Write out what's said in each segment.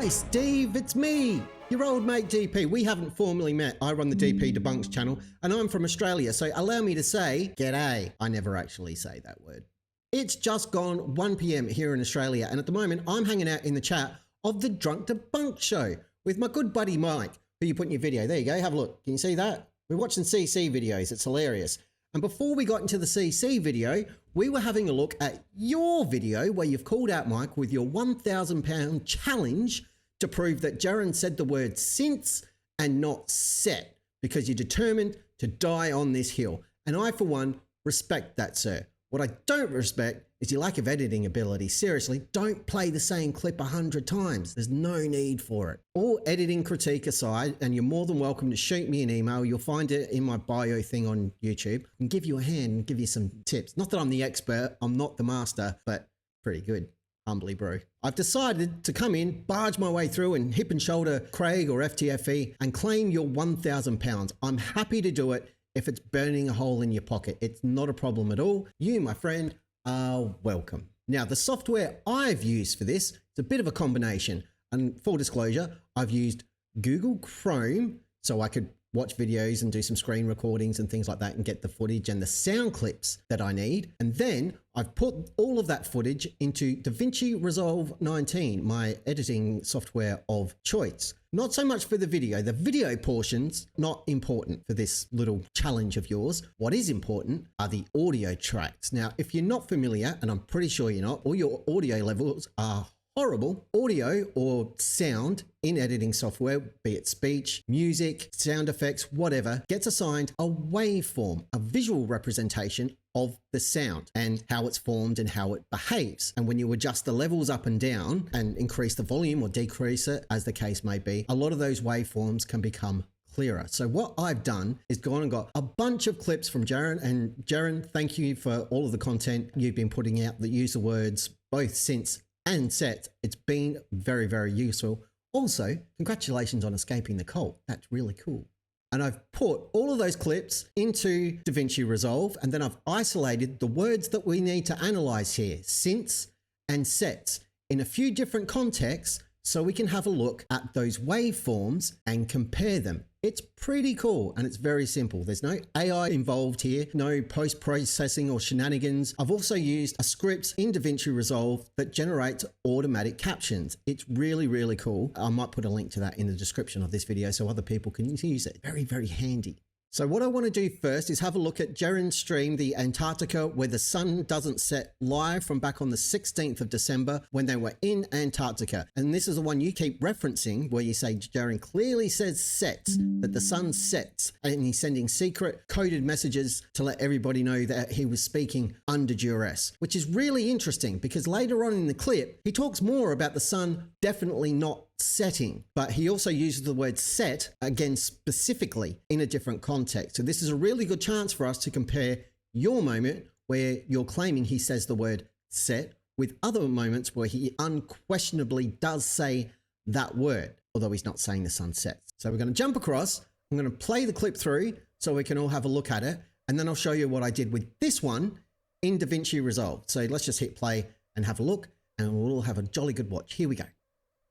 Hi Steve, it's me, your old mate DP. We haven't formally met. I run the DP Debunked channel and I'm from Australia, so allow me to say g'day. I never actually say that word. It's just gone 1 p.m. here in Australia, and at the moment I'm hanging out in the chat of the Drunk Debunked show with my good buddy Mike, who you put in your video. There you go, have a look. Can you see that? We're watching CC videos, it's hilarious. And before we got into the CC video, we were having a look at your video where you've called out Mike with your £1,000 challenge to prove that Jeran said the word since and not set, because you're determined to die on this hill. And I, for one, respect that, sir. What I don't respect is your lack of editing ability. Seriously, don't play the same clip 100 times. There's no need for it. All editing critique aside, and you're more than welcome to shoot me an email. You'll find it in my bio thing on YouTube. And give you a hand and give you some tips. Not that I'm the expert, I'm not the master, but pretty good. Humbly, bro. I've decided to come in, barge my way through and hip and shoulder Craig or FTFE and claim your £1,000. I'm happy to do it if it's burning a hole in your pocket. It's not a problem at all. You, my friend, are welcome. Now, the software I've used for this, it's a bit of a combination. And full disclosure, I've used Google Chrome so I could watch videos and do some screen recordings and things like that and get the footage and the sound clips that I need. And then I've put all of that footage into Davinci Resolve 19, my editing software of choice. Not so much for the video portion's not important for this little challenge of yours. What is important are the audio tracks. Now, if you're not familiar, and I'm pretty sure you're not, all your audio levels are horrible. Audio or sound in editing software, be it speech, music, sound effects, whatever, gets assigned a waveform, a visual representation of the sound and how it's formed and how it behaves. And when you adjust the levels up and down and increase the volume or decrease it, as the case may be, a lot of those waveforms can become clearer. So what I've done is gone and got a bunch of clips from Jeran. And Jeran, thank you for all of the content you've been putting out that use the words both since and set. It's been very, very useful. Also, congratulations on escaping the cult. That's really cool. And I've put all of those clips into Davinci Resolve, and then I've isolated the words that we need to analyze here, since and sets, in a few different contexts, so we can have a look at those waveforms and compare them. It's pretty cool and it's very simple. There's no AI involved here, no post-processing or shenanigans. I've also used a script in Davinci Resolve that generates automatic captions. It's really, really cool. I might put a link to that in the description of this video so other people can use it. Very, very handy. So what I want to do first is have a look at Jeran's stream, the Antarctica, where the sun doesn't set, live from back on the 16th of December when they were in Antarctica. And this is the one you keep referencing where you say Jeran clearly says sets, that the sun sets, and he's sending secret coded messages to let everybody know that he was speaking under duress, which is really interesting because later on in the clip, he talks more about the sun definitely not setting, but he also uses the word set again specifically in a different context. So this is a really good chance for us to compare your moment where you're claiming he says the word set with other moments where he unquestionably does say that word, although he's not saying the sun sets. So we're going to jump across. I'm going to play the clip through so we can all have a look at it, and then I'll show you what I did with this one in Davinci Resolve. So let's just hit play and have a look, and we'll all have a jolly good watch. Here we go.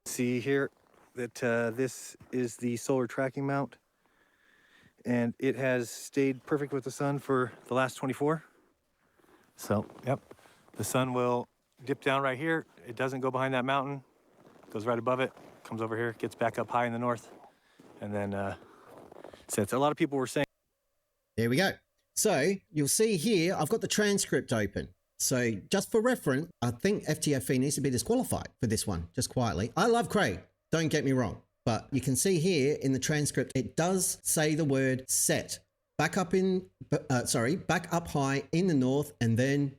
See here that this is the solar tracking mount, and it has stayed perfect with the sun for the last 24. So, yep, the sun will dip down right here. It doesn't go behind that mountain, goes right above it, comes over here, gets back up high in the north, and then sets. A lot of people were saying. There we go. So you'll see here, I've got the transcript open. So just for reference, I think FTFE needs to be disqualified for this one, just quietly. I love Craig, don't get me wrong, but you can see here in the transcript, it does say the word set. Back up back up high in the north and then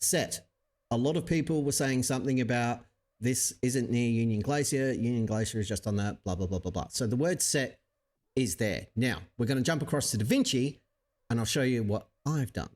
set. A lot of people were saying something about this isn't near Union Glacier. Union Glacier is just on that, blah, blah, blah, blah, blah. So the word set is there. Now we're going to jump across to Davinci and I'll show you what I've done.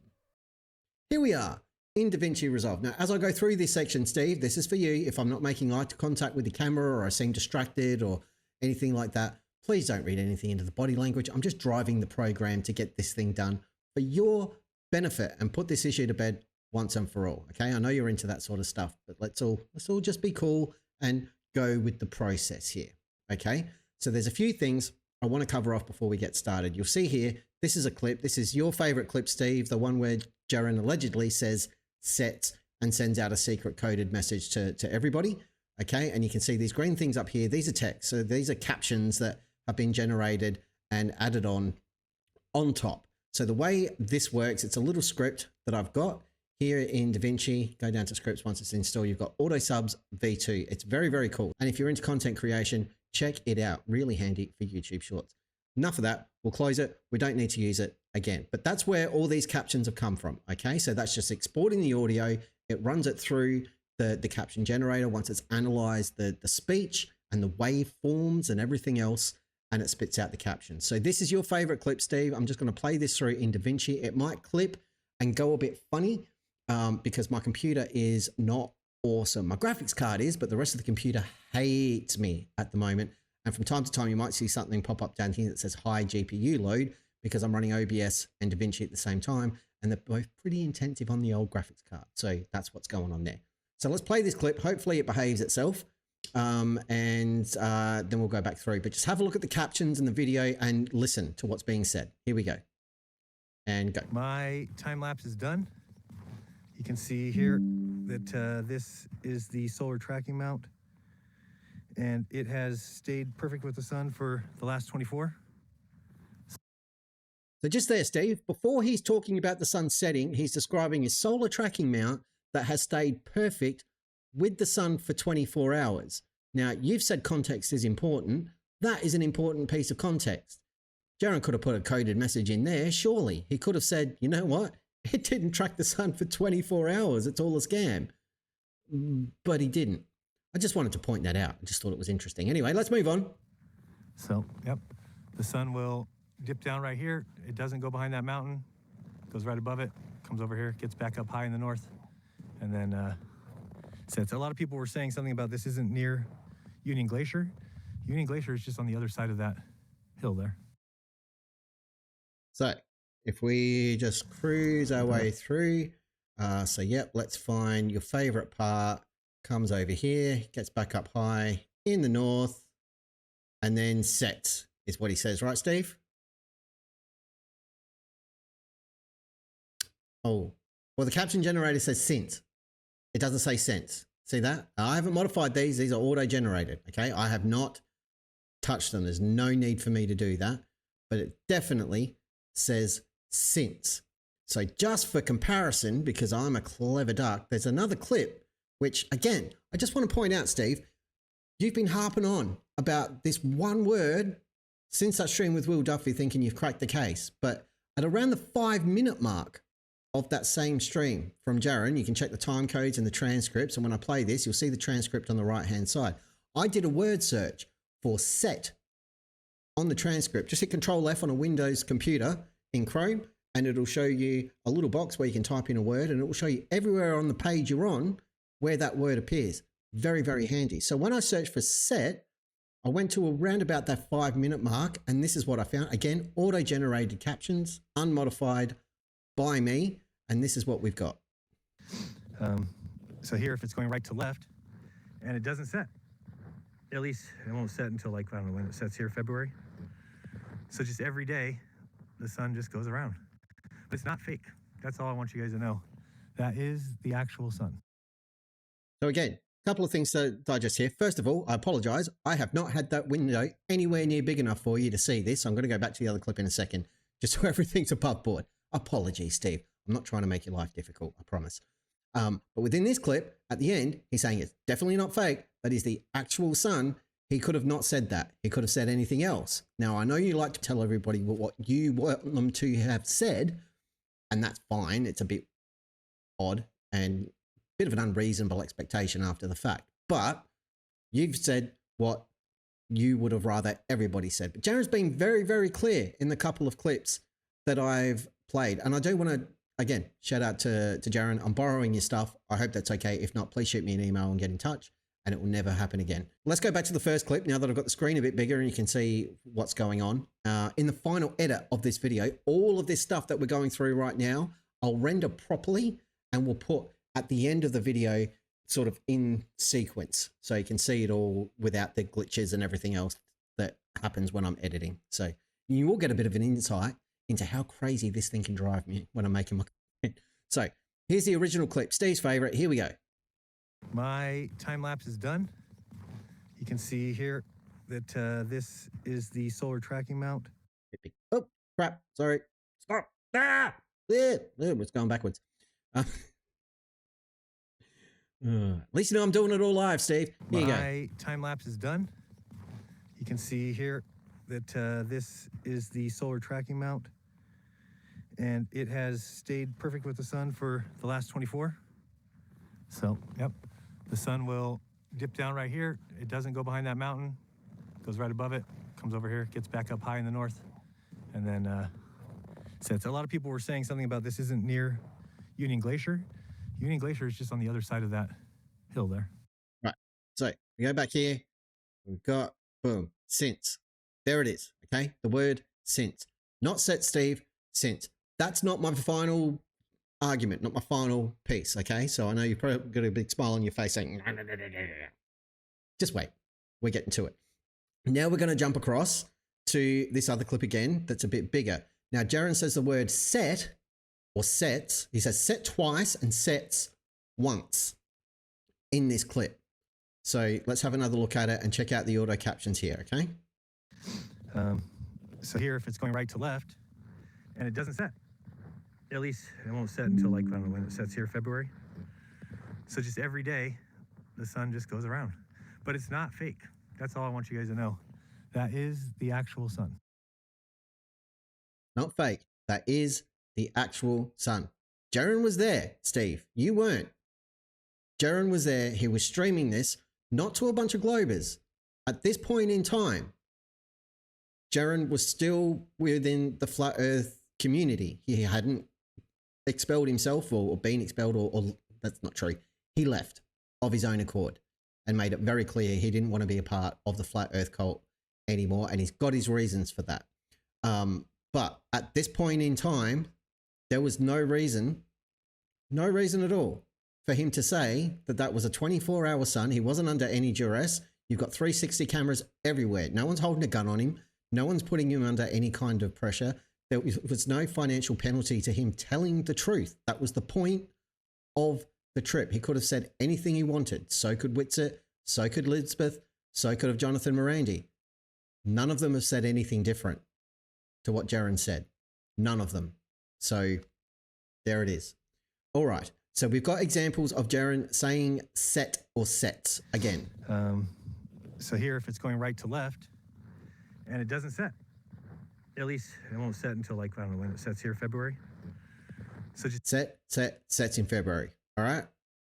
Here we are in Davinci Resolve. Now, as I go through this section, Steve, this is for you. If I'm not making eye contact with the camera or I seem distracted or anything like that, please don't read anything into the body language. I'm just driving the program to get this thing done for your benefit and put this issue to bed once and for all. Okay, I know you're into that sort of stuff, but let's all just be cool and go with the process here. Okay, so there's a few things I want to cover off before we get started. You'll see here, this is a clip. This is your favorite clip, Steve, the one where Jeran allegedly says set and sends out a secret coded message to everybody. Okay, and you can see these green things up here. These are text. So these are captions that have been generated and added on top. So the way this works, it's a little script that I've got here in Davinci. Go down to scripts once it's installed. You've got AutoSubs V2. It's very, very cool. And if you're into content creation, check it out. Really handy for YouTube Shorts. Enough of that. We'll close it. We don't need to use it again. But that's where all these captions have come from. Okay, so that's just exporting the audio. It runs it through the caption generator once it's analyzed the speech and the waveforms and everything else, and it spits out the captions. So this is your favorite clip, Steve. I'm just going to play this through in Davinci. It might clip and go a bit funny because my computer is not awesome. My graphics card is, but the rest of the computer hates me at the moment. And from time to time, you might see something pop up down here that says high GPU load because I'm running OBS and Davinci at the same time. And they're both pretty intensive on the old graphics card. So that's what's going on there. So let's play this clip. Hopefully it behaves itself. Then we'll go back through. But just have a look at the captions in the video and listen to what's being said. Here we go. And go. My time lapse is done. You can see here that this is the solar tracking mount. And it has stayed perfect with the sun for the last 24. So just there, Steve, before he's talking about the sun setting, he's describing his solar tracking mount that has stayed perfect with the sun for 24 hours. Now, you've said context is important. That is an important piece of context. Jeran could have put a coded message in there, surely. He could have said, you know what? It didn't track the sun for 24 hours. It's all a scam. But he didn't. I just wanted to point that out. I just thought it was interesting. Anyway, let's move on. So, yep, the sun will dip down right here. It doesn't go behind that mountain. Goes right above it, comes over here, gets back up high in the north, and then sets. A lot of people were saying something about this isn't near Union Glacier. Union Glacier is just on the other side of that hill there. So if we just cruise our way through, so yep, let's find your favorite part, comes over here, gets back up high in the north, and then sets is what he says, right, Steve? Oh, well, the caption generator says since. It doesn't say since. See that? I haven't modified these. These are auto-generated, okay? I have not touched them. There's no need for me to do that, but it definitely says since. So just for comparison, because I'm a clever duck, there's another clip, which again, I just want to point out, Steve, you've been harping on about this one word since that stream with Will Duffy thinking you've cracked the case. But at around the 5-minute mark of that same stream from Jeran, you can check the time codes and the transcripts. And when I play this, you'll see the transcript on the right-hand side. I did a word search for set on the transcript. Just hit Control F on a Windows computer in Chrome, and it'll show you a little box where you can type in a word, and it will show you everywhere on the page you're on where that word appears. Very, very handy. So when I searched for set, I went to around about that 5-minute mark, and this is what I found. Again, auto-generated captions, unmodified by me, and this is what we've got. So here, if it's going right to left, and it doesn't set, at least it won't set until like, I don't know when it sets here, February. So just every day, the sun just goes around. But it's not fake. That's all I want you guys to know. That is the actual sun. So again, a couple of things to digest here. First of all, I apologize. I have not had that window anywhere near big enough for you to see this. I'm going to go back to the other clip in a second, just so everything's above board. Apologies, Steve. I'm not trying to make your life difficult, I promise. But within this clip, at the end, he's saying it's definitely not fake. That is the actual sun. He could have not said that. He could have said anything else. Now, I know you like to tell everybody what you want them to have said, and that's fine. It's a bit odd and a bit of an unreasonable expectation after the fact. But you've said what you would have rather everybody said. But Jeran's been very, very clear in the couple of clips that I've played. And I do want to, again, shout out to Jeran. I'm borrowing your stuff. I hope that's okay. If not, please shoot me an email and get in touch, and it will never happen again. Let's go back to the first clip now that I've got the screen a bit bigger and you can see what's going on. In the final edit of this video, all of this stuff that we're going through right now, I'll render properly and we'll put at the end of the video sort of in sequence, so you can see it all without the glitches and everything else that happens when I'm editing. So you will get a bit of an insight into how crazy this thing can drive me when I'm making my content. So here's the original clip, Steve's favorite. Here we go. My time lapse is done. You can see here that this is the solar tracking mount. Oh, crap. Sorry. Stop. Ah! It's going backwards. At least you know I'm doing it all live, Steve. Here you go. My time lapse is done. You can see here that this is the solar tracking mount, and it has stayed perfect with the sun for the last 24. So, yep, the sun will dip down right here. It doesn't go behind that mountain, goes right above it, comes over here, gets back up high in the north, and then sets. A lot of people were saying something about this isn't near Union Glacier. Union Glacier is just on the other side of that hill there. Right. So we go back here. We've got, boom, since. There it is. Okay. The word since. Not set, Steve. Since. That's not my final argument, not my final piece. Okay. So I know you've probably got a big smile on your face saying, no. Just wait. We're getting to it. Now we're going to jump across to this other clip again that's a bit bigger. Now, Jeran says the word set or sets. He says set twice and sets once in this clip. So let's have another look at it and check out the auto captions here, okay? So here, if it's going right to left and it doesn't set, at least it won't set until like, I don't know when it sets here, February. So just every day, the sun just goes around. But it's not fake. That's all I want you guys to know. That is the actual sun. Not fake. That is the actual sun. Jeran was there, Steve. You weren't. Jeran was there. He was streaming this, not to a bunch of Globers. At this point in time, Jeran was still within the flat earth community. He hadn't expelled himself or been expelled or that's not true. He left of his own accord and made it very clear he didn't want to be a part of the flat earth cult anymore. And he's got his reasons for that. But at this point in time, there was no reason at all for him to say that that was a 24-hour sun. He wasn't under any duress. You've got 360 cameras everywhere. No one's holding a gun on him. No one's putting him under any kind of pressure. There was no financial penalty to him telling the truth. That was the point of the trip. He could have said anything he wanted. So could Whitsett. So could Elizabeth. So could have Jonathan Morandi. None of them have said anything different to what Jeran said. None of them. So there it is. All right. So we've got examples of Jeran saying set or sets again. So here, if it's going right to left and it doesn't set, at least it won't set until like, I don't know when it sets here, February. So just sets in February. All right.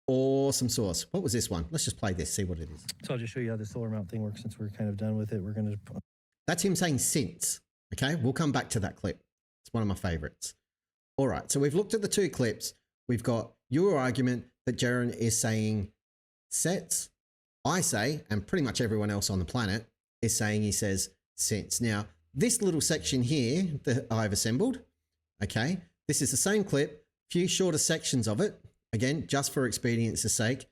Awesome source. What was this one? Let's just play this, see what it is. So I'll just show you how the solar mount thing works since we're kind of done with it. We're going to... That's him saying since. Okay. We'll come back to that clip. It's one of my favorites. All right. So we've looked at the two clips. We've got your argument that Jeran is saying sets. I say, and pretty much everyone else on the planet is saying he says since. Now, this little section here that I've assembled, okay, this is the same clip, few shorter sections of it. Again, just for expedience's sake,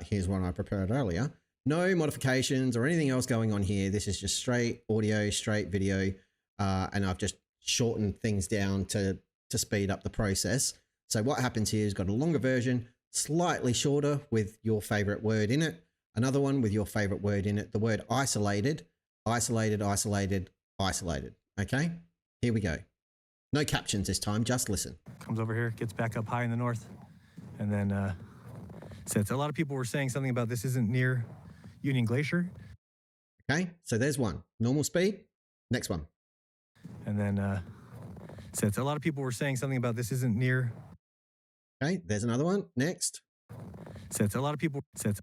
here's one I prepared earlier. No modifications or anything else going on here. This is just straight audio, straight video, and I've just shortened things down to speed up the process. So what happens here is got a longer version, slightly shorter with your favorite word in it. Another one with your favorite word in it. The word isolated, isolated, isolated, isolated. Okay, here we go. No captions this time, just listen. Comes over here, gets back up high in the north, and then sets. A lot of people were saying something about this isn't near Union Glacier. Okay, so there's one. Normal speed. Next one. And then sets. A lot of people were saying something about this isn't near. Okay, there's another one. Next. Sets. A lot of people sets.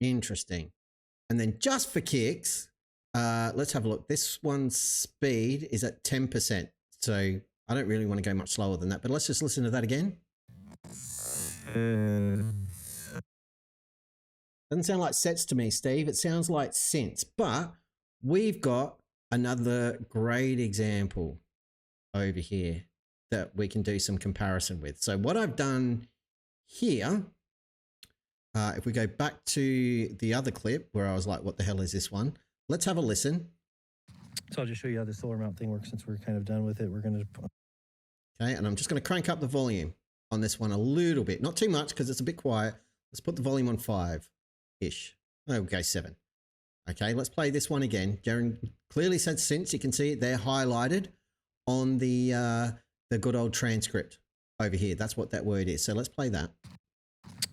Interesting. And then just for kicks, let's have a look. This one's speed is at 10%. So I don't really want to go much slower than that, but let's just listen to that again. Doesn't sound like sets to me, Steve. It sounds like since, but we've got another great example over here. that we can do some comparison with. So what I've done here, if we go back to the other clip where I was like, what the hell is this one? Let's have a listen. So I'll just show you how the solar mount thing works since we're kind of done with it. We're going to... Okay, and I'm just going to crank up the volume on this one a little bit. Not too much because it's a bit quiet. Let's put the volume on 5-ish. Okay, 7. Okay, let's play this one again. Jeran clearly said since. You can see it there highlighted on the good old transcript over here. That's what that word is. So let's play that.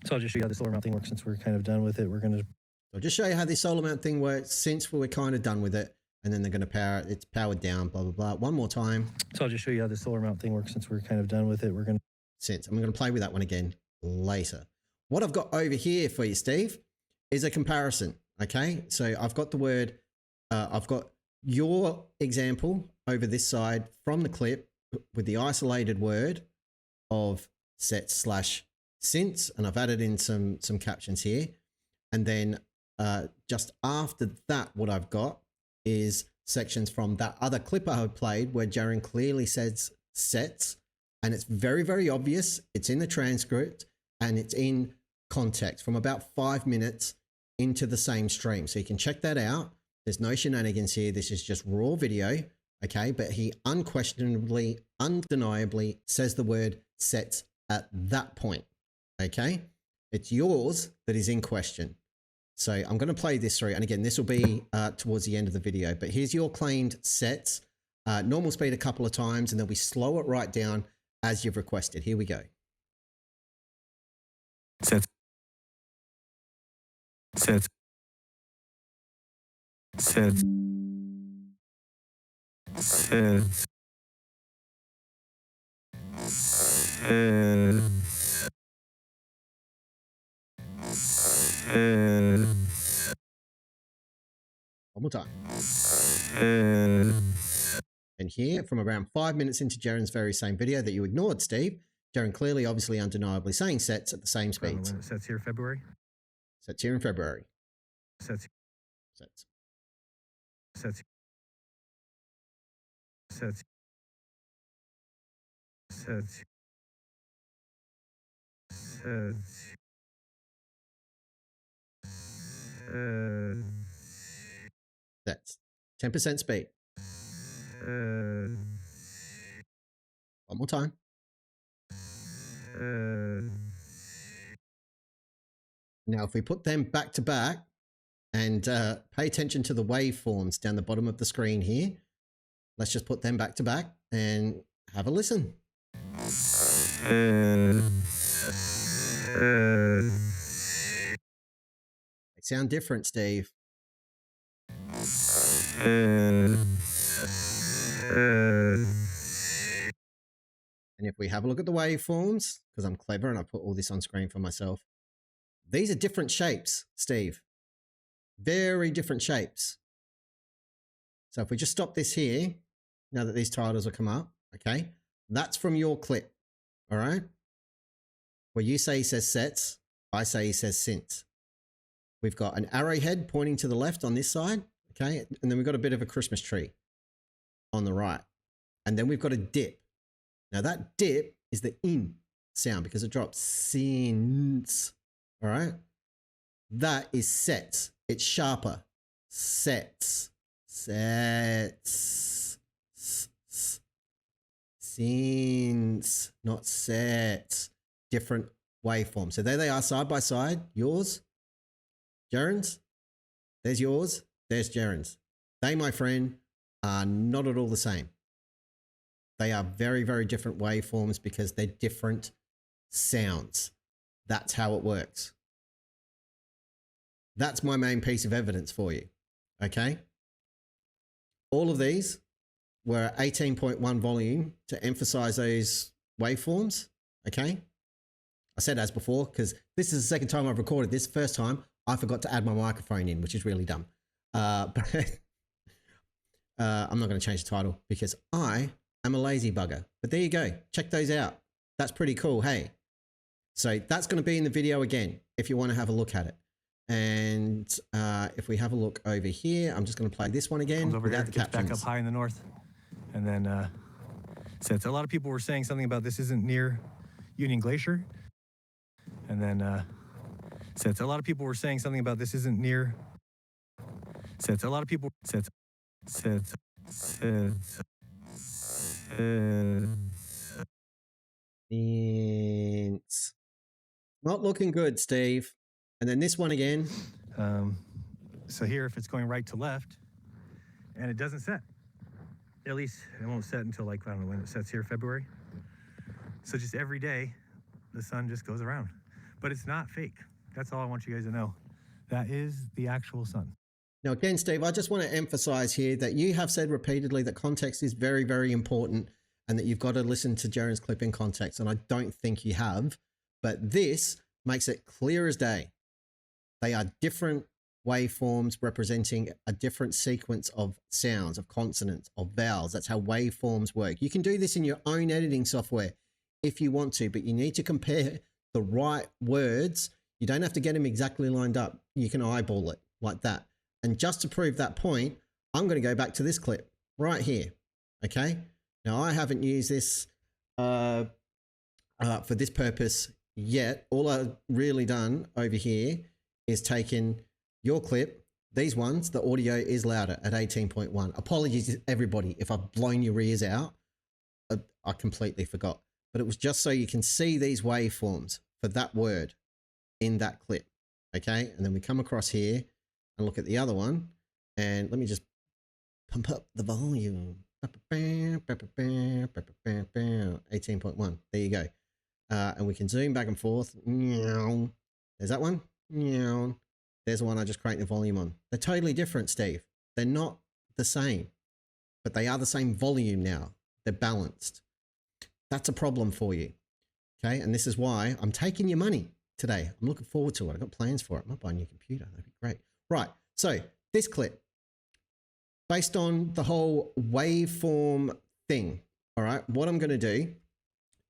So I'll just show you how the solar mount thing works since we're kind of done with it. We're going to... I'll just show you how this solar mount thing works since we're kind of done with it. And then they're going to power it. It's powered down, blah, blah, blah. One more time. So I'll just show you how the solar mount thing works since we're kind of done with it. We're going to... Since I'm going to play with that one again later. What I've got over here for you, Steve, is a comparison. Okay, so I've got the word, I've got your example over this side from the clip with the isolated word of sets/since, and I've added in some captions here. And then just after that, what I've got is sections from that other clip I played where Jeran clearly says sets, and it's very, very obvious. It's in the transcript and it's in context from about 5 minutes into the same stream. So you can check that out. There's no shenanigans here. This is just raw video. Okay. But he unquestionably, undeniably says the word sets at that point. Okay. It's yours that is in question. So I'm going to play this through. And again, this will be towards the end of the video, but here's your claimed sets, normal speed a couple of times, and then we slow it right down as you've requested. Here we go. Sets. Sets. Sets. Sets. One more time. And here, from around 5 minutes into Jeran's very same video that you ignored, Steve, Jeran clearly, obviously, undeniably saying sets at the same speeds. Sets here February. Sets here in February. Sets. Sets. Sets. Sets. Sets. Sets. Sets. 10% speed. One more time. Now, if we put them back to back and pay attention to the waveforms down the bottom of the screen here, let's just put them back to back and have a listen. They sound different, Steve. And if we have a look at the waveforms, because I'm clever and I put all this on screen for myself, these are different shapes, Steve. Very different shapes. So if we just stop this here, now that these titles will come up, okay, that's from your clip, all right? Where you say he says sets, I say he says since. We've got an arrowhead pointing to the left on this side, okay? And then we've got a bit of a Christmas tree on the right. And then we've got a dip. Now that dip is the in sound because it drops since, all right? That is sets. It's sharper. Sets. Sets. Since, not sets. Different waveforms. So there they are side by side. Yours, Jeran's. There's yours. There's Jeran's. They, my friend, are not at all the same. They are very, very different waveforms because they're different sounds. That's how it works. That's my main piece of evidence for you. Okay. All of these were 18.1 volume to emphasize those waveforms. Okay. I said as before, because this is the second time I've recorded this. First time I forgot to add my microphone in, which is really dumb. But I'm not going to change the title because I am a lazy bugger. But there you go. Check those out. That's pretty cool. Hey. So that's going to be in the video again, if you want to have a look at it. And if we have a look over here, I'm just going to play this one again Comes over without here, the gets captions. back up high in the north, and then sets. A lot of people were saying something about this isn't near Union Glacier. And then sets. A lot of people were saying something about this isn't near sets. A lot of people sets. It's not looking good, Steve. And then this one again. So here, if it's going right to left, and it doesn't set. At least it won't set until, like, I don't know when it sets here, February. So just every day, the sun just goes around. But it's not fake. That's all I want you guys to know. That is the actual sun. Now, again, Steve, I just want to emphasize here that you have said repeatedly that context is very, very important and that you've got to listen to Jeran's clip in context. And I don't think you have, but this makes it clear as day. They are different waveforms representing a different sequence of sounds, of consonants, of vowels. That's how waveforms work. You can do this in your own editing software if you want to, but you need to compare the right words. You don't have to get them exactly lined up. You can eyeball it like that. And just to prove that point, I'm going to go back to this clip right here. Okay. Now, I haven't used this for this purpose yet. All I've really done over here is taken your clip, these ones, the audio is louder at 18.1. Apologies to everybody if I've blown your ears out. I completely forgot. But it was just so you can see these waveforms for that word in that clip. Okay. And then we come across here and look at the other one. And let me just pump up the volume. 18.1. There you go. And we can zoom back and forth. There's that one. There's the one I just cranked the volume on. They're totally different, Steve. They're not the same, but they are the same volume now. They're balanced. That's a problem for you. Okay. And this is why I'm taking your money today. I'm looking forward to it. I've got plans for it. I might buy a new computer. That'd be great. Right. So this clip, based on the whole waveform thing. All right. What I'm going to do,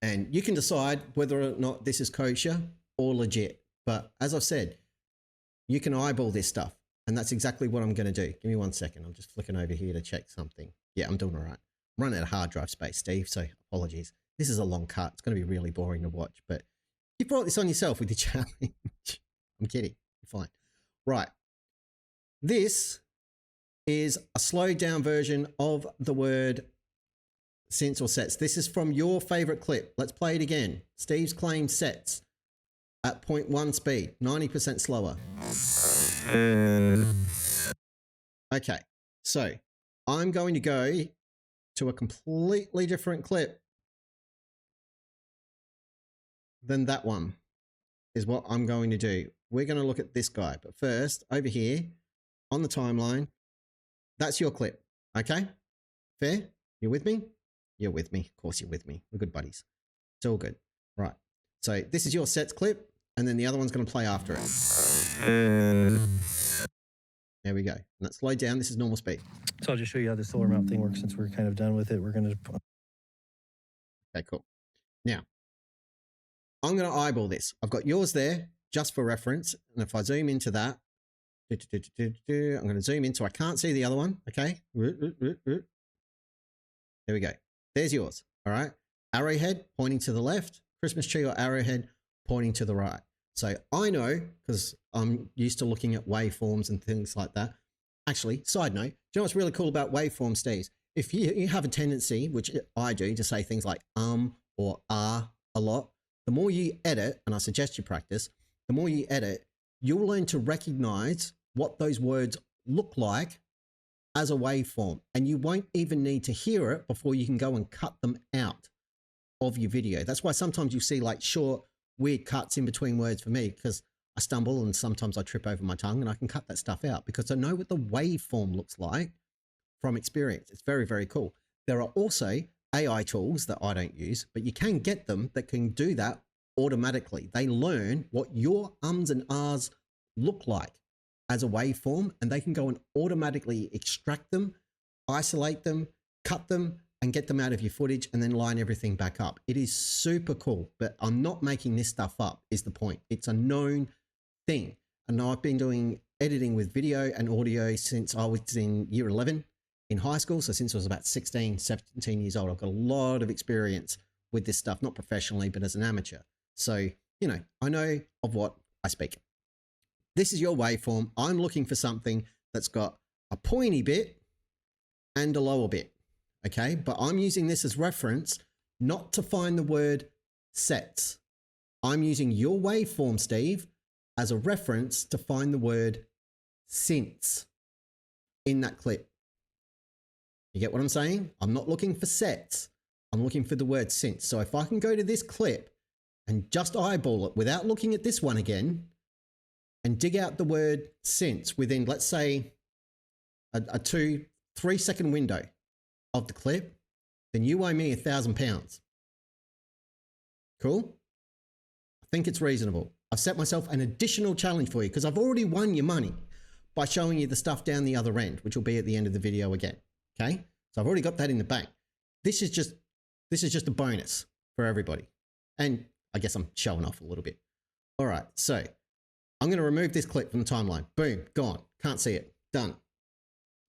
and you can decide whether or not this is kosher or legit. But as I've said, you can eyeball this stuff. And that's exactly what I'm going to do. Give me 1 second. I'm just flicking over here to check something. Yeah, I'm doing all right. I'm running out of hard drive space, Steve. So apologies. This is a long cut. It's going to be really boring to watch. But you brought this on yourself with your challenge. I'm kidding. You're fine. Right. This is a slowed down version of the word synths or sets. This is from your favorite clip. Let's play it again. Steve's claimed sets at 0.1 speed, 90% slower. Okay, so I'm going to go to a completely different clip than that one is what I'm going to do. We're going to look at this guy, but first over here on the timeline, that's your clip. Okay, fair? You're with me? You're with me. Of course you're with me. We're good buddies. It's all good. Right. So this is your sets clip, and then the other one's going to play after it. There we go. And that's slowed down. This is normal speed. So I'll just show you how the solar mount thing works since we're kind of done with it. We're going to... Okay, cool. Now, I'm going to eyeball this. I've got yours there just for reference. And if I zoom into that, I'm going to zoom in so I can't see the other one. Okay. There we go. There's yours. All right. Arrowhead pointing to the left, Christmas tree or arrowhead pointing to the right. So I know, because I'm used to looking at waveforms and things like that. Actually, side note, do you know what's really cool about waveforms, Steve? If you have a tendency, which I do, to say things like or a lot, the more you edit, and I suggest you practice, the more you edit, you'll learn to recognize what those words look like as a waveform. And you won't even need to hear it before you can go and cut them out of your video. That's why sometimes you see like short, weird cuts in between words for me, because I stumble and sometimes I trip over my tongue, and I can cut that stuff out because I know what the waveform looks like from experience. It's very, very cool. There are also AI tools that I don't use, but you can get them that can do that automatically. They learn what your ums and ahs look like as a waveform, and they can go and automatically extract them, isolate them, cut them, and get them out of your footage and then line everything back up. It is super cool, but I'm not making this stuff up is the point. It's a known thing. And I've been doing editing with video and audio since I was in year 11. in high school. So since I was about 16, 17 years old, I've got a lot of experience with this stuff, not professionally, but as an amateur. So, you know, I know of what I speak. This is your waveform. I'm looking for something that's got a pointy bit and a lower bit. Okay. But I'm using this as reference, not to find the word sets. I'm using your waveform, Steve, as a reference to find the word synths in that clip. You get what I'm saying? I'm not looking for sets. I'm looking for the word synth. So if I can go to this clip and just eyeball it without looking at this one again and dig out the word synths within, let's say, a 2-3 second window of the clip, then you owe me £1,000. Cool? I think it's reasonable. I've set myself an additional challenge for you because I've already won your money by showing you the stuff down the other end, which will be at the end of the video again. Okay. So I've already got that in the bank. This is just a bonus for everybody. And I guess I'm showing off a little bit. All right. So I'm going to remove this clip from the timeline. Boom. Gone. Can't see it. Done.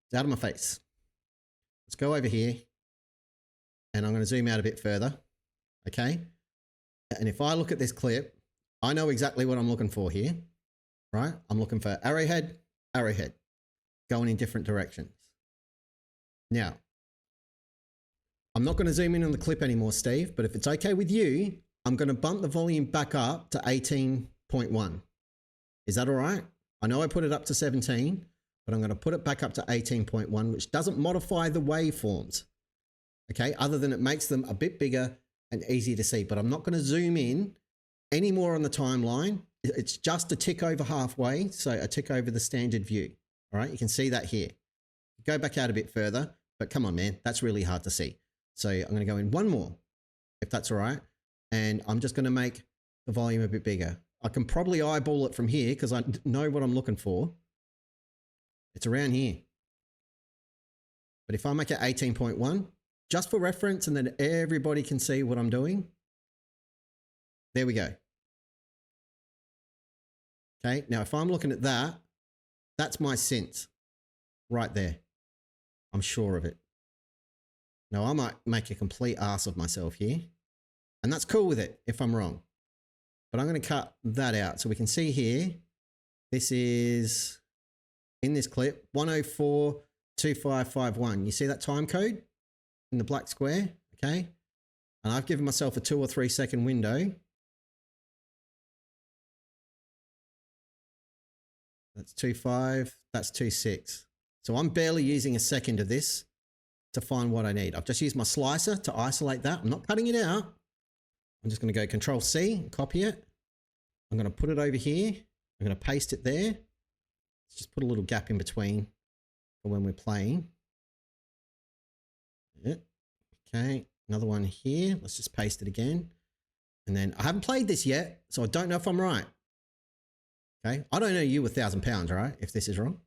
It's out of my face. Let's go over here and I'm going to zoom out a bit further. Okay. And if I look at this clip, I know exactly what I'm looking for here, right? I'm looking for arrowhead, arrowhead, going in different directions. Now, I'm not going to zoom in on the clip anymore, Steve, but if it's okay with you, I'm going to bump the volume back up to 18.1. Is that all right? I know I put it up to 17, but I'm going to put it back up to 18.1, which doesn't modify the waveforms, okay? Other than it makes them a bit bigger and easier to see, but I'm not going to zoom in any more on the timeline. It's just a tick over halfway, so a tick over the standard view. All right, you can see that here. Go back out a bit further, but come on, man, that's really hard to see. So I'm going to go in one more, if that's all right, and I'm just going to make the volume a bit bigger. I can probably eyeball it from here because I know what I'm looking for. It's around here. But if I make it 18.1, just for reference, and then everybody can see what I'm doing, there we go. Okay, now if I'm looking at that, that's my synth right there. I'm sure of it. Now I might make a complete ass of myself here, and that's cool with it if I'm wrong. But I'm going to cut that out so we can see here. This is in this clip 1042551. You see that time code in the black square? Okay, and I've given myself a 2 or 3 second window. That's 2.5, that's 2.6. So I'm barely using a second of this to find what I need. I've just used my slicer to isolate that. I'm not cutting it out. I'm just going to go Control C and copy it. I'm going to put it over here. I'm going to paste it there. Let's just put a little gap in between for when we're playing. Yeah. Okay, another one here. Let's just paste it again. And then I haven't played this yet, so I don't know if I'm right. Okay, I don't know you £1,000, right? If this is wrong.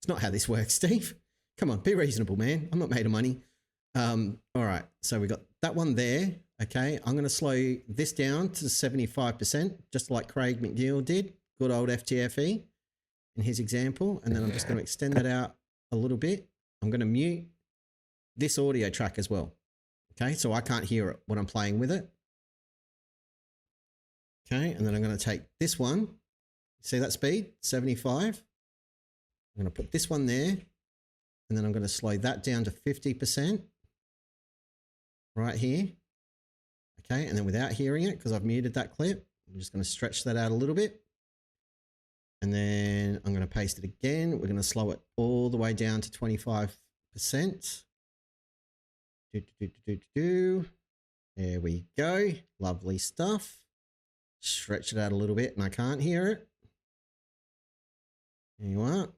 It's not how this works, Steve. Come on, be reasonable, man. I'm not made of money. All right, so we got that one there. Okay, I'm going to slow this down to 75%, just like Craig McNeil did. Good old FTFE in his example. And then I'm just going to extend that out a little bit. I'm going to mute this audio track as well. Okay, so I can't hear it when I'm playing with it. Okay, and then I'm going to take this one. See that speed? 75. I'm going to put this one there, and then I'm going to slow that down to 50% right here. Okay, and then without hearing it, because I've muted that clip, I'm just going to stretch that out a little bit. And then I'm going to paste it again. We're going to slow it all the way down to 25%. There we go. Lovely stuff. Stretch it out a little bit, and I can't hear it. There you are.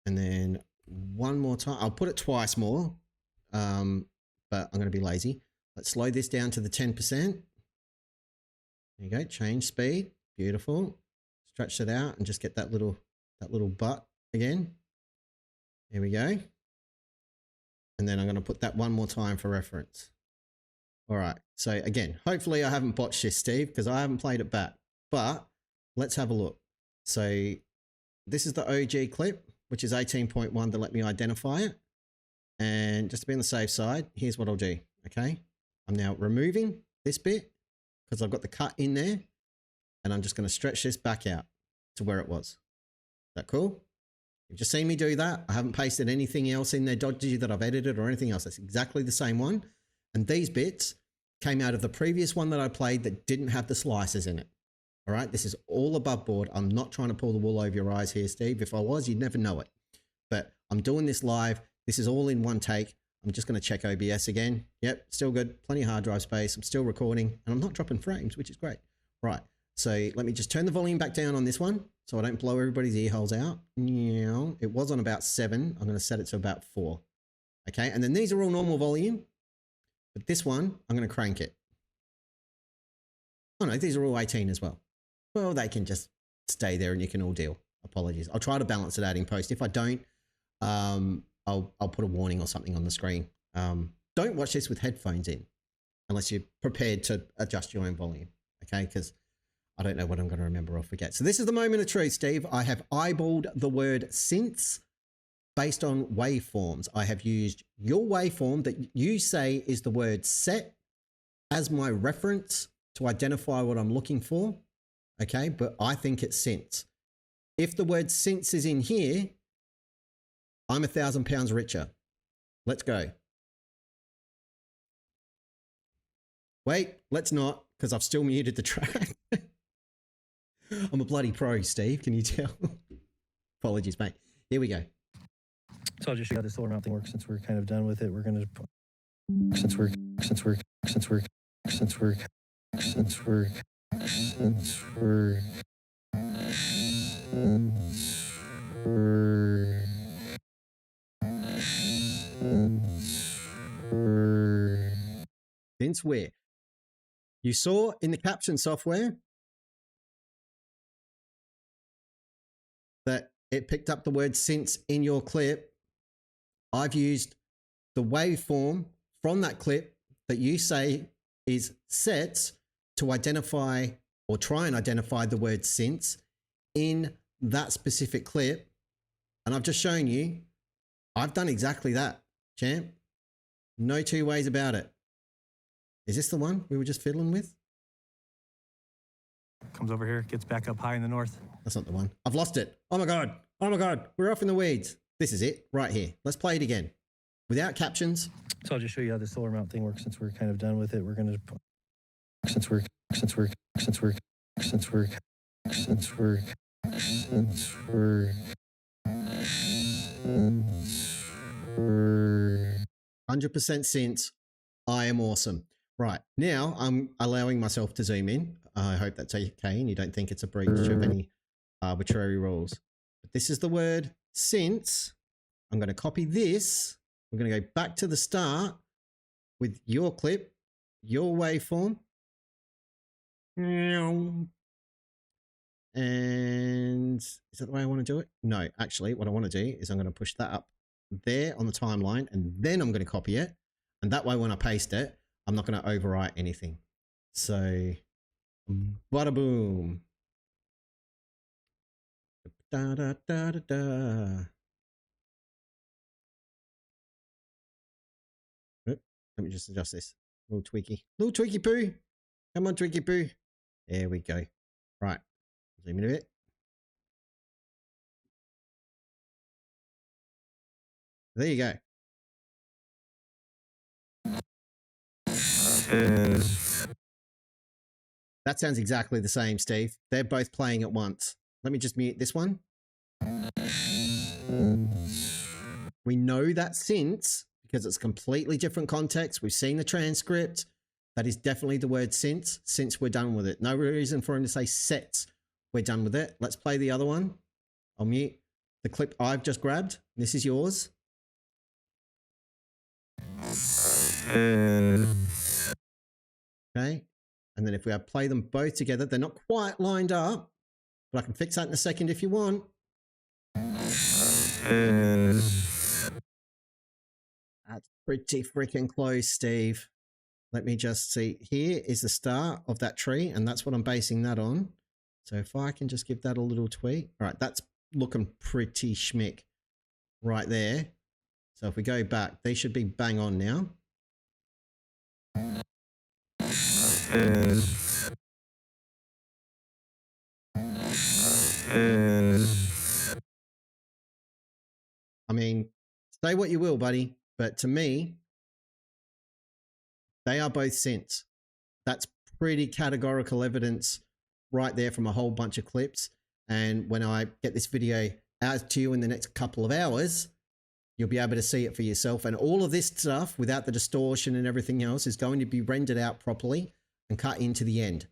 And then one more time. I'll put it twice more, but I'm going to be lazy. Let's slow this down to the 10%. There you go. Change speed. Beautiful. Stretch it out and just get that little butt again. There we go. And then I'm going to put that one more time for reference. All right. So again, hopefully I haven't botched this, Steve, because I haven't played it back. But let's have a look. So this is the OG clip, which is 18.1 to let me identify it. And just to be on the safe side, here's what I'll do. Okay. I'm now removing this bit because I've got the cut in there, and I'm just going to stretch this back out to where it was. Is that cool? You've just seen me do that. I haven't pasted anything else in there dodgy that I've edited or anything else. That's exactly the same one. And these bits came out of the previous one that I played that didn't have the slices in it. All right. This is all above board. I'm not trying to pull the wool over your eyes here, Steve. If I was, you'd never know it. But I'm doing this live. This is all in one take. I'm just going to check OBS again. Yep, still good. Plenty of hard drive space. I'm still recording, and I'm not dropping frames, which is great. Right, so let me just turn the volume back down on this one so I don't blow everybody's ear holes out. It was on about 7. I'm going to set it to about 4. Okay, and then these are all normal volume, but this one, I'm going to crank it. Oh no, these are all 18 as well. Well, they can just stay there and you can all deal. Apologies. I'll try to balance it out in post. If I don't, I'll put a warning or something on the screen. Don't watch this with headphones in unless you're prepared to adjust your own volume. Okay, because I don't know what I'm going to remember or forget. So this is the moment of truth, Steve. I have eyeballed the word since based on waveforms. I have used your waveform that you say is the word set as my reference to identify what I'm looking for. Okay, but I think it's since. If the word since is in here, I'm 1,000 pounds richer. Let's go. Wait, let's not, because I've still muted the track. I'm a bloody pro, Steve. Can you tell? Apologies, mate. Here we go. So I'll just show you how this solar mount thing works since we're kind of done with it. We're going to, since we're 'Since where? You saw in the caption software that it picked up the word since in your clip. I've used the waveform from that clip that you say is sets to identify or try and identify the word since in that specific clip. And I've just shown you, I've done exactly that, champ. No two ways about it. Is this the one we were just fiddling with? comes over here, gets back up high in the north. That's not the one. I've lost it. Oh my God. Oh my God. We're off in the weeds. This is it right here. Let's play it again without captions. So I'll just show you how the solar mount thing works since we're kind of done with it. We're going to, since we're we're 100% since I am awesome. Right, now I'm allowing myself to zoom in. I hope that's okay and you don't think it's a breach of any arbitrary rules. But this is the word since. I'm going to copy this. We're going to go back to the start with your clip, your waveform. And is that the way I want to do it? No, actually what I want to do is I'm going to push that up there on the timeline and then I'm going to copy it. And that way when I paste it, I'm not going to overwrite anything. So, bada boom. Da, da, da, da, da. Oop, let me just adjust this. Little tweaky poo. Come on, tweaky poo. There we go. Right. Zoom in a bit. There you go. That sounds exactly the same, Steve. They're both playing at once. Let me just mute this one. We know that since, because it's completely different context. We've seen the transcript. That is definitely the word since we're done with it. No reason for him to say sets. We're done with it. Let's play the other one. I'll mute the clip I've just grabbed. This is yours. Okay. And then if we play them both together, they're not quite lined up, but I can fix that in a second if you want. That's pretty freaking close, Steve. Let me just see. Here is the start of that tree, and that's what I'm basing that on. So if I can just give that a little tweak. All right, that's looking pretty schmick right there. So if we go back, they should be bang on now. I mean, say what you will, buddy, but to me, they are both synths. That's pretty categorical evidence right there from a whole bunch of clips. And when I get this video out to you in the next couple of hours, you'll be able to see it for yourself. And all of this stuff, without the distortion and everything else, is going to be rendered out properly and cut into the end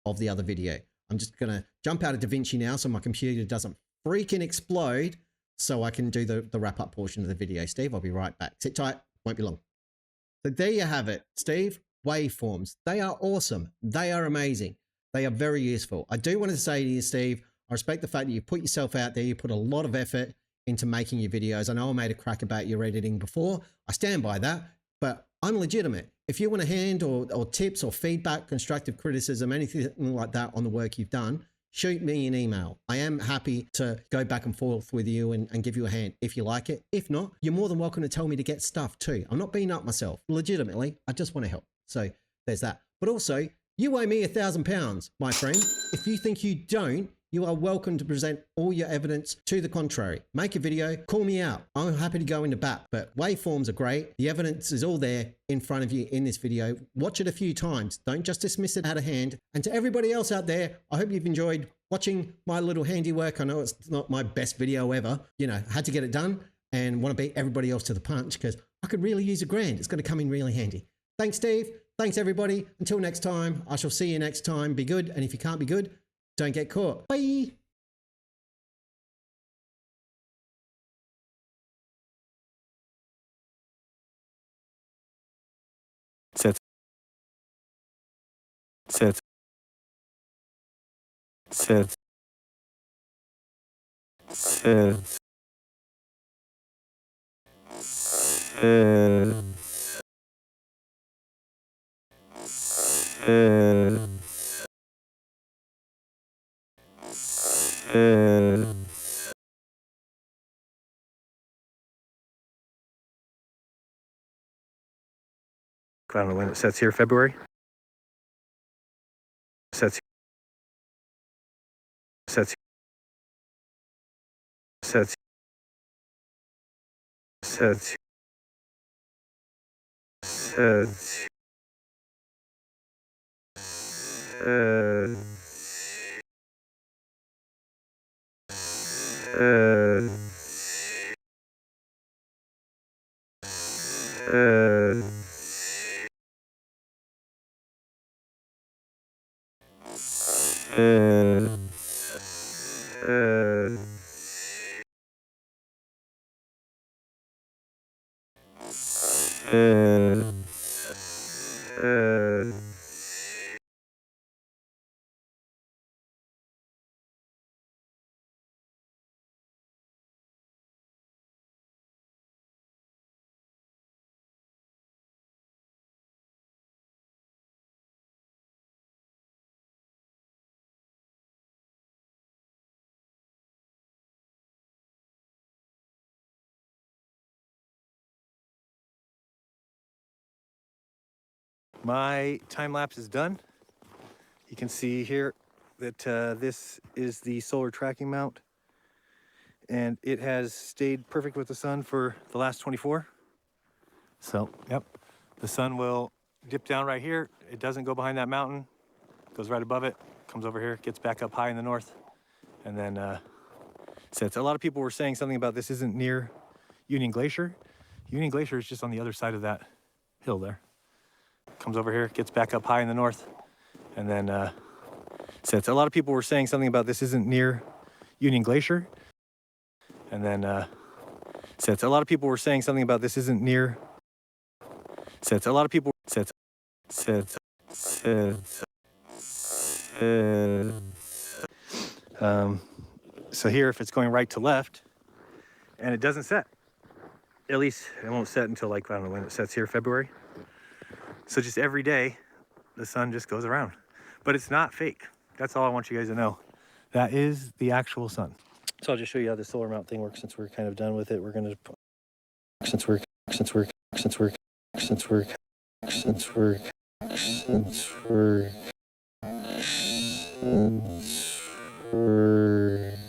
of the other video. I'm just going to jump out of Davinci now so my computer doesn't freaking explode, so I can do the wrap-up portion of the video. Steve, I'll be right back. Sit tight, won't be long. So there you have it, Steve. Waveforms. They are awesome. They are amazing. They are very useful. I do want to say to you, Steve, I respect the fact that you put yourself out there. You put a lot of effort into making your videos. I know I made a crack about your editing before. I stand by that, but I'm legitimate. If you want a hand or tips or feedback, constructive criticism, anything like that on the work you've done, shoot me an email. I am happy to go back and forth with you and give you a hand if you like it. If not, you're more than welcome to tell me to get stuff too. I'm not beating up myself. Legitimately, I just want to help. So there's that. But also, you owe me £1,000, my friend. If you think you don't, you are welcome to present all your evidence to the contrary. Make a video, call me out. I'm happy to go into bat, but waveforms are great. The evidence is all there in front of you in this video. Watch it a few times. Don't just dismiss it out of hand. And to everybody else out there, I hope you've enjoyed watching my little handiwork. I know it's not my best video ever. You know, had to get it done and want to beat everybody else to the punch because I could really use $1,000. It's going to come in really handy. Thanks, Steve. Thanks, everybody. Until next time, I shall see you next time. Be good. And if you can't be good, don't get caught. Bye. Set. Set. Set. Set. I don't know when it sets here, February. Sets. Sets. Sets. Sets. Sets. My time lapse is done. You can see here that this is the solar tracking mount, and it has stayed perfect with the sun for the last 24. So, yep, the sun will dip down right here. It doesn't go behind that mountain, goes right above it, comes over here, gets back up high in the north, and then sets. A lot of people were saying something about this isn't near Union Glacier. Union Glacier is just on the other side of that hill there. Comes over here, gets back up high in the north, and then sets. A lot of people were saying something about this isn't near Union Glacier, and then sets. A lot of people were saying something about this isn't near. Sets. A lot of people sets. Sets. Sets. So here, if it's going right to left, and it doesn't set, at least it won't set until like, I don't know when it sets here, February. So just every day, the sun just goes around. But it's not fake. That's all I want you guys to know. That is the actual sun. So I'll just show you how the solar mount thing works since we're kind of done with it. We're going to accents work, accents work, accents work, accents work, accents work, accents work, accents work.